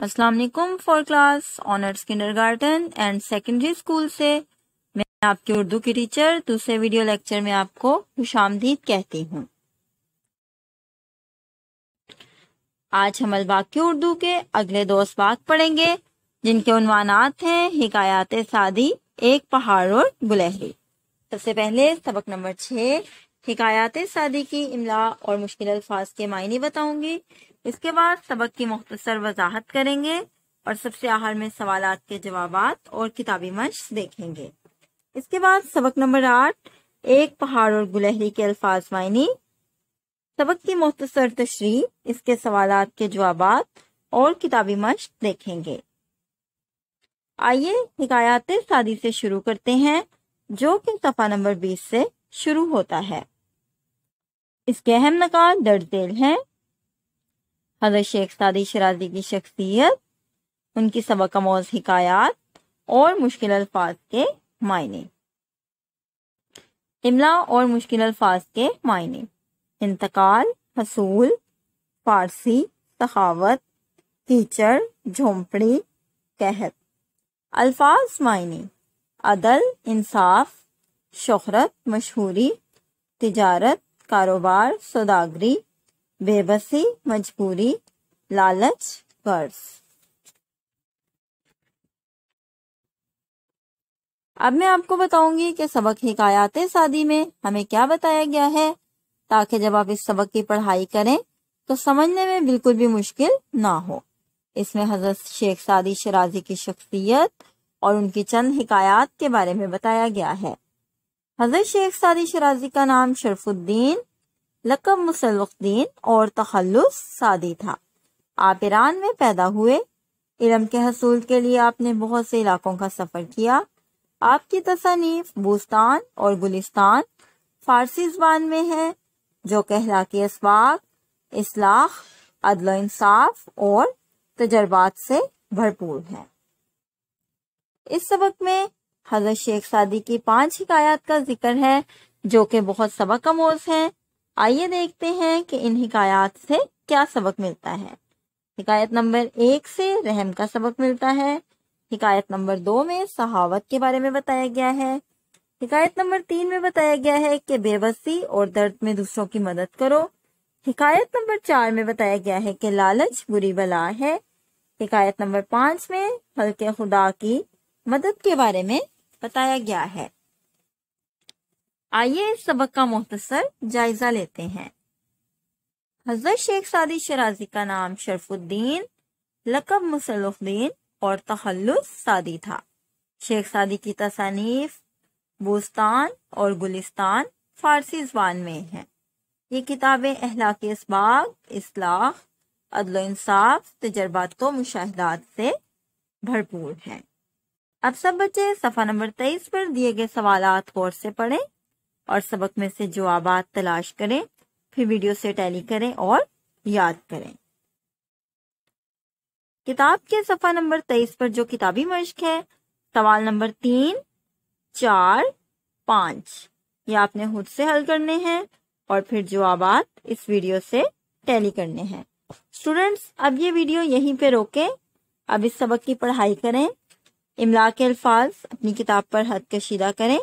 السلام علیکم four class honours kindergarten and secondary school سے میں آپ کی اردو کی ٹیچر دوسرے ویڈیو لیکچر میں آپ کو خوش آمدید کہتی ہوں۔ آج ہم الباقی اردو کے اگلے دو اسباق پڑھیں گے جن کے عنوانات ہیں حکایات سعدی، ایک پہاڑ اور گلہری۔ سب سے پہلے سبق نمبر 6 حکایات سعدی کی املا اور مشکل الفاظ کے معنی بتاؤں گی۔ اس کے بعد سبق کی مختصر وضاحت کریں گے اور سب سے آخر میں سوالات کے جوابات اور کتابی مشق دیکھیں گے۔ اس کے بعد سبق نمبر 8 ایک پہاڑ اور گلہری کے الفاظ معنی، سبق کی مختصر تشریح، اس کے سوالات کے جوابات اور کتابی مشق دیکھیں گے۔ آئیے حکایات سعدی سے شروع کرتے ہیں جو کہ صفحہ نمبر 20 سے شروع ہوتا ہے۔ اس کے اہم نکات درج ذیل ہیں: حضرت شیخ سعدی شیرازی کی شخصیت، ان کی سبق آموز حکایات اور مشکل الفاظ کے معنی۔ املا اور مشکل الفاظ کے معنی: انتقال، حصول، فارسی، سخاوت، کیچڑ، جھونپڑی، قحط۔ الفاظ معنی: عدل، انصاف، شہرت، مشہوری، تجارت، کاروبار، سوداگری، بے بسی، مجبوری، لالچ، قرض۔ اب میں آپ کو بتاؤں گی کہ سبق حکایات سعدی میں ہمیں کیا بتایا گیا ہے تاکہ جب آپ اس سبق کی پڑھائی کریں تو سمجھنے میں بالکل بھی مشکل نہ ہو۔ اس میں حضرت شیخ سعدی شیرازی کی شخصیت اور ان کی چند حکایات کے بارے میں بتایا گیا ہے۔ حضرت شیخ سعدی شیرازی کا نام شرف الدین، لقب مسلوق الدین اور تخلص سعدی تھا۔ آپ ایران میں پیدا ہوئے۔ علم کے حصول کے لیے آپ نے بہت سے علاقوں کا سفر کیا۔ آپ کی تصانیف بوستان اور گلستان فارسی زبان میں ہے جو کہ اخلاقی اسباق، اصلاح، عدل و انصاف اور تجربات سے بھرپور ہے۔ اس سبق میں حضرت شیخ سعدی کی 5 حکایات کا ذکر ہے جو کہ بہت سبق آموز ہیں۔ آئیے دیکھتے ہیں کہ ان حکایات سے کیا سبق ملتا ہے۔ حکایت نمبر 1 سے رحم کا سبق ملتا ہے۔ حکایت نمبر 2 میں سخاوت کے بارے میں بتایا گیا ہے۔ حکایت نمبر 3 میں بتایا گیا ہے کہ بے بسی اور درد میں دوسروں کی مدد کرو۔ حکایت نمبر 4 میں بتایا گیا ہے کہ لالچ بری بلا ہے۔ حکایت نمبر 5 میں خلق خدا کی مدد کے بارے میں بتایا گیا ہے۔ آئیے اس سبق کا مختصر جائزہ لیتے ہیں۔ حضرت شیخ سعدی شیرازی کا نام شرف الدین، لقب مسلوق الدین اور تخلص سعدی تھا۔ شیخ سعدی کی تصانیف بوستان اور گلستان فارسی زبان میں ہیں۔ یہ کتابیں اخلاقی اسباق، اصلاح، عدل و انصاف، تجربات و مشاہدات سے بھرپور ہیں۔ اب سب بچے صفحہ نمبر 23 پر دیے گئے سوالات غور سے پڑھیں اور سبق میں سے جوابات تلاش کریں، پھر ویڈیو سے ٹیلی کریں اور یاد کریں۔ کتاب کے صفحہ نمبر 23 پر جو کتابی مشق ہے، سوال نمبر 3، 4، 5 یہ آپ نے خود سے حل کرنے ہیں اور پھر جوابات اس ویڈیو سے ٹیلی کرنے ہیں۔ اسٹوڈنٹس اب یہ ویڈیو یہیں پہ روکیں، اب اس سبق کی پڑھائی کریں، املا کے الفاظ اپنی کتاب پر خط کشیدہ کریں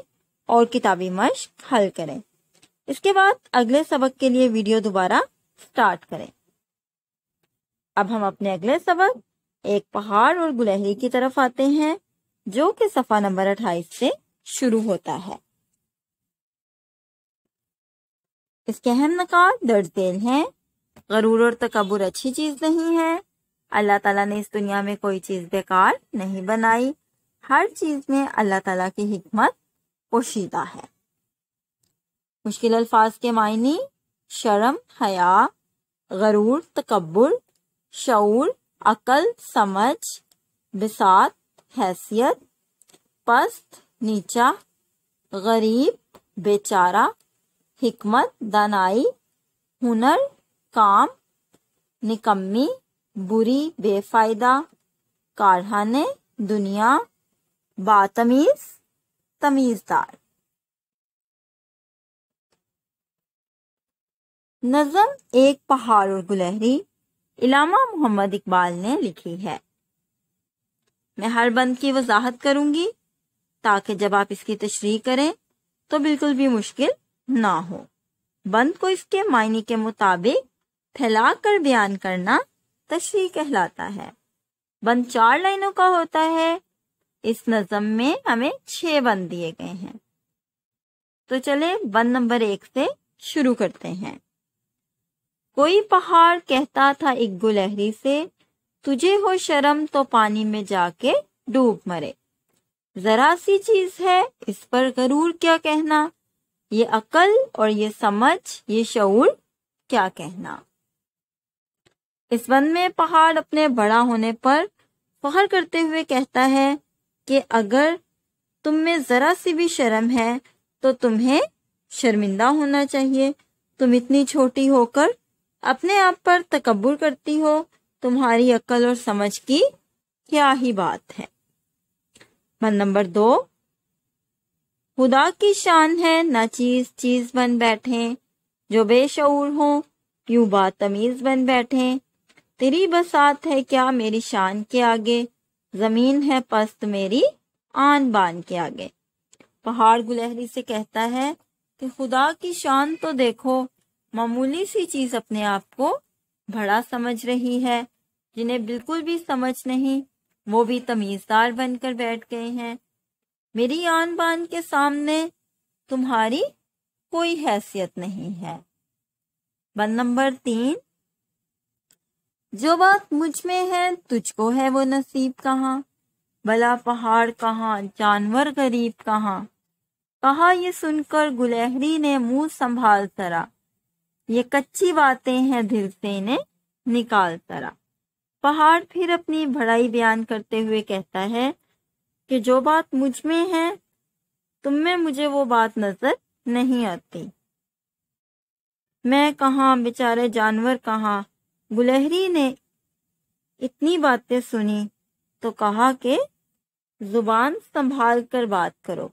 اور کتابی مشق حل کریں۔ اس کے بعد اگلے سبق کے لیے ویڈیو دوبارہ سٹارٹ کریں۔ اب ہم اپنے اگلے سبق ایک پہاڑ اور گلہری کی طرف آتے ہیں جو کہ صفحہ نمبر 28 سے شروع ہوتا ہے۔ اس کے اہم نکات درج ذیل ہیں: غرور اور تکبر اچھی چیز نہیں ہے۔ اللہ تعالیٰ نے اس دنیا میں کوئی چیز بیکار نہیں بنائی، ہر چیز میں اللہ تعالیٰ کی حکمت پوشیدہ ہے۔ مشکل الفاظ کے معنی: شرم، حیا، غرور، تکبر، شعور، عقل، سمجھ، بساط، حیثیت، پست، نیچا، غریب، بیچارہ، حکمت، دانائی، ہنر، کام، نکمی، بری، بے فائدہ، کارخانے، دنیا، باتمیز، تمیزدار۔ نظم ایک پہاڑ اور گلہری علامہ محمد اقبال نے لکھی ہے۔ میں ہر بند کی وضاحت کروں گی تاکہ جب آپ اس کی تشریح کریں تو بالکل بھی مشکل نہ ہو۔ بند کو اس کے معنی کے مطابق پھیلا کر بیان کرنا تشریح کہلاتا ہے۔ بند 4 لائنوں کا ہوتا ہے۔ اس نظم میں ہمیں 6 بند دیے گئے ہیں۔ تو چلے بند نمبر 1 سے شروع کرتے ہیں۔ کوئی پہاڑ کہتا تھا ایک گلہری سے، تجھے ہو شرم تو پانی میں جا کے ڈوب مرے۔ ذرا سی چیز ہے اس پر غرور کیا کہنا، یہ عقل اور یہ سمجھ، یہ شعور کیا کہنا۔ اس بند میں پہاڑ اپنے بڑا ہونے پر فخر کرتے ہوئے کہتا ہے کہ اگر تم میں ذرا سی بھی شرم ہے تو تمہیں شرمندہ ہونا چاہیے۔ تم اتنی چھوٹی ہو کر اپنے آپ پر تکبر کرتی ہو، تمہاری عقل اور سمجھ کی کیا ہی بات ہے۔ بند نمبر 2، خدا کی شان ہے نہ چیز چیز بن بیٹھیں، جو بے شعور ہوں یوں بات تمیز بن بیٹھیں۔ تیری بساط ہے کیا میری شان کے آگے، زمین ہے پست میری آن بان کے آگے۔ پہاڑ گلہری سے کہتا ہے کہ خدا کی شان تو دیکھو، معمولی سی چیز اپنے آپ کو بڑا سمجھ رہی ہے، جنہیں بالکل بھی سمجھ نہیں وہ بھی تمیزدار بن کر بیٹھ گئے ہیں۔ میری آن بان کے سامنے تمہاری کوئی حیثیت نہیں ہے۔ بند نمبر 3، جو بات مجھ میں ہے تجھ کو ہے وہ نصیب کہاں، بھلا پہاڑ کہاں جانور غریب کہاں۔ کہا یہ سن کر گلہری نے منہ سنبھال ذرا، یہ کچی باتیں ہیں دل سے انہیں نکال ذرا۔ پہاڑ پھر اپنی بڑائی بیان کرتے ہوئے کہتا ہے کہ جو بات مجھ میں ہے تم میں مجھے وہ بات نظر نہیں آتی۔ میں کہاں بیچارے جانور کہاں۔ گلہری نے اتنی باتیں سنی تو کہا کہ زبان سنبھال کر بات کرو،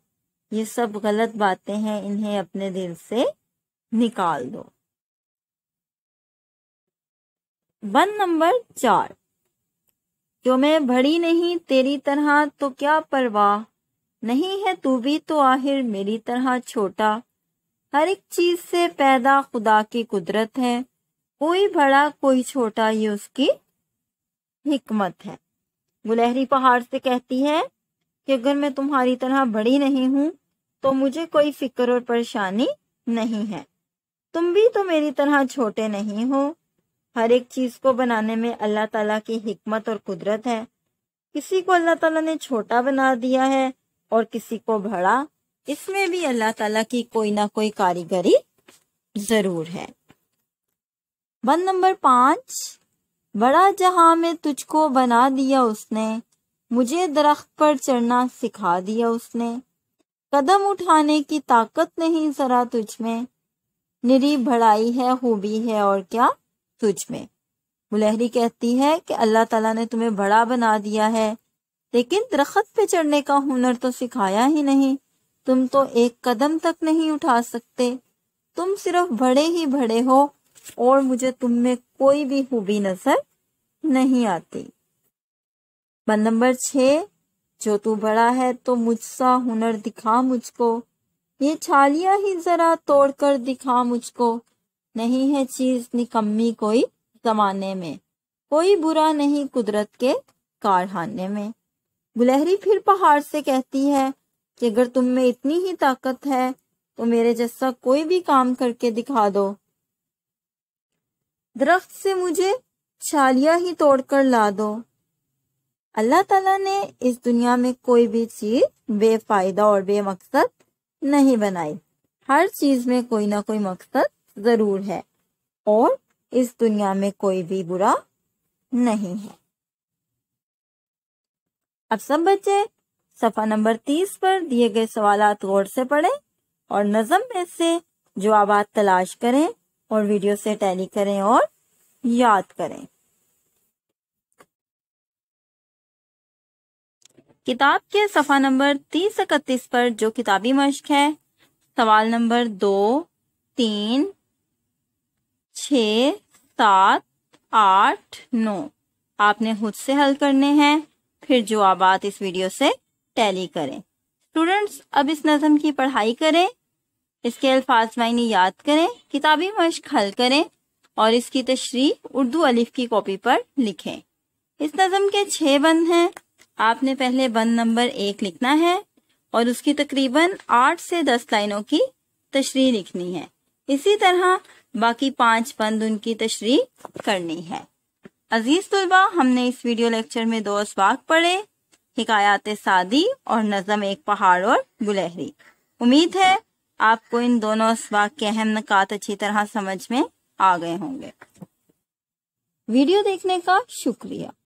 یہ سب غلط باتیں ہیں، انہیں اپنے دل سے نکال دو۔ بند نمبر 4، جو میں بڑی نہیں تیری طرح تو کیا پرواہ، نہیں ہے تو بھی تو آخر میری طرح چھوٹا۔ ہر ایک چیز سے پیدا خدا کی قدرت ہے، کوئی بڑا کوئی چھوٹا یہ اس کی حکمت ہے۔ گلہری پہاڑ سے کہتی ہے کہ اگر میں تمہاری طرح بڑی نہیں ہوں تو مجھے کوئی فکر اور پریشانی نہیں ہے، تم بھی تو میری طرح چھوٹے نہیں ہو۔ ہر ایک چیز کو بنانے میں اللہ تعالیٰ کی حکمت اور قدرت ہے، کسی کو اللہ تعالیٰ نے چھوٹا بنا دیا ہے اور کسی کو بڑا، اس میں بھی اللہ تعالیٰ کی کوئی نہ کوئی کاریگری ضرور ہے۔ بند نمبر 5، بڑا جہاں میں تجھ کو بنا دیا اس نے، مجھے درخت پر چڑھنا سکھا دیا اس نے۔ قدم اٹھانے کی طاقت نہیں ذرا تجھ میں، نری بڑائی ہے خوبی ہے اور کیا تجھ میں۔ گلہری کہتی ہے کہ اللہ تعالیٰ نے تمہیں بڑا بنا دیا ہے لیکن درخت پہ چڑھنے کا ہنر تو سکھایا ہی نہیں، تم تو ایک قدم تک نہیں اٹھا سکتے، تم صرف بڑے ہی بڑے ہو اور مجھے تم میں کوئی بھی خوبی نظر نہیں آتی۔ بند نمبر 6، جو تو بڑا ہے تو مجھ سا ہنر دکھا مجھ کو، یہ چھالیاں ہی ذرا توڑ کر دکھا مجھ کو۔ نہیں ہے چیز نکمی کوئی زمانے میں، کوئی برا نہیں قدرت کے کارخانے میں۔ گلہری پھر پہاڑ سے کہتی ہے کہ اگر تم میں اتنی ہی طاقت ہے تو میرے جیسا کوئی بھی کام کر کے دکھا دو، درخت سے مجھے چھالیاں ہی توڑ کر لا دو۔ اللہ تعالیٰ نے اس دنیا میں کوئی بھی چیز بے فائدہ اور بے مقصد نہیں بنائی، ہر چیز میں کوئی نہ کوئی مقصد ضرور ہے اور اس دنیا میں کوئی بھی برا نہیں ہے۔ اب سب بچے صفحہ نمبر 30 پر دیے گئے سوالات غور سے پڑھیں اور نظم میں سے جوابات تلاش کریں اور ویڈیو سے ٹیلی کریں اور یاد کریں۔ کتاب کے صفحہ نمبر 30-31 پر جو کتابی مشق ہے، سوال نمبر 2، 3، 6، 7، 8، 9 آپ نے خود سے حل کرنے ہیں پھر جوابات اس ویڈیو سے ٹیلی کریں۔ اسٹوڈنٹس اب اس نظم کی پڑھائی کریں، اس کے الفاظ معنی یاد کریں، کتابی مشق حل کریں اور اس کی تشریح اردو الف کی کاپی پر لکھیں۔ اس نظم کے 6 بند ہیں۔ آپ نے پہلے بند نمبر 1 لکھنا ہے اور اس کی تقریباً 8 سے 10 لائنوں کی تشریح لکھنی ہے۔ اسی طرح باقی 5 بند ان کی تشریح کرنی ہے۔ عزیز طلبہ، ہم نے اس ویڈیو لیکچر میں 2 اسباق پڑھے، حکایات سعدی اور نظم ایک پہاڑ اور گلہری۔ امید ہے آپ کو ان دونوں اسباق کے اہم نکات اچھی طرح سمجھ میں آ گئے ہوں گے۔ ویڈیو دیکھنے کا شکریہ۔